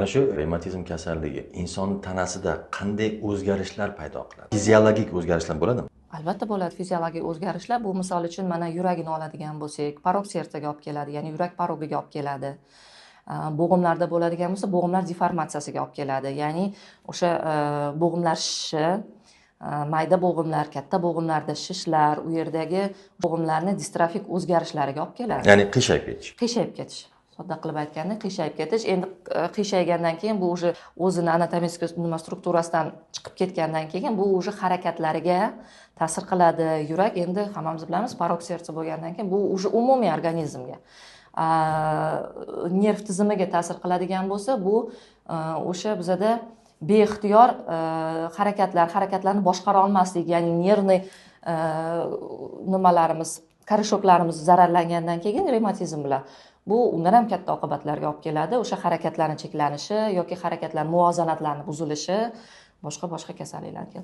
Mana shu revmatizm kasalligi inson tanasida qanday o'zgarishlar paydo qiladi? Fiziologik o'zgarishlar bo'ladimi? Albatta bo'ladi fiziologik o'zgarishlar. Bu misol uchun mana yuragini oladigan bo'lsak, porok sersaga olib keladi, ya'ni yurak porogiga olib keladi. Bo'g'imlarda bo'ladigan bo'lsa, bo'g'imlar deformatsiyasiga olib keladi. Ya'ni o'sha bo'g'imlar shishi, mayda bo'g'imlar, katta bo'g'imlarda shishlar, u yerdagi bo'g'imlarni distrofik o'zgarishlariga olib keladi. Ya'ni qiyshayib ketish. Qiyshayib ketish. Sodda qilib aytganda qiyshayib ketish. Endi qiyshaygandan keyin bu уже o'zini anatomik strukturasidan chiqib ketgandan keyin bu уже harakatlariga ta'sir qiladi. Yurak endi hammamiz bilamiz, porok sersa bo'lgandan keyin bu уже umumiy organizmga, nerv tizimiga ta'sir qiladigan bo'lsa, bu o'sha bizada beixtiyor harakatlarni boshqara olmaslik, ya'ni nervni nimalarimiz, korishoklarimiz zararlangandan keyin revmatizm bilan bu undan ham katta oqibatlarga olib keladi. O'sha harakatlarning cheklanishi yoki harakatlar muvozanatlarini buzilishi, boshqa kasalliklarga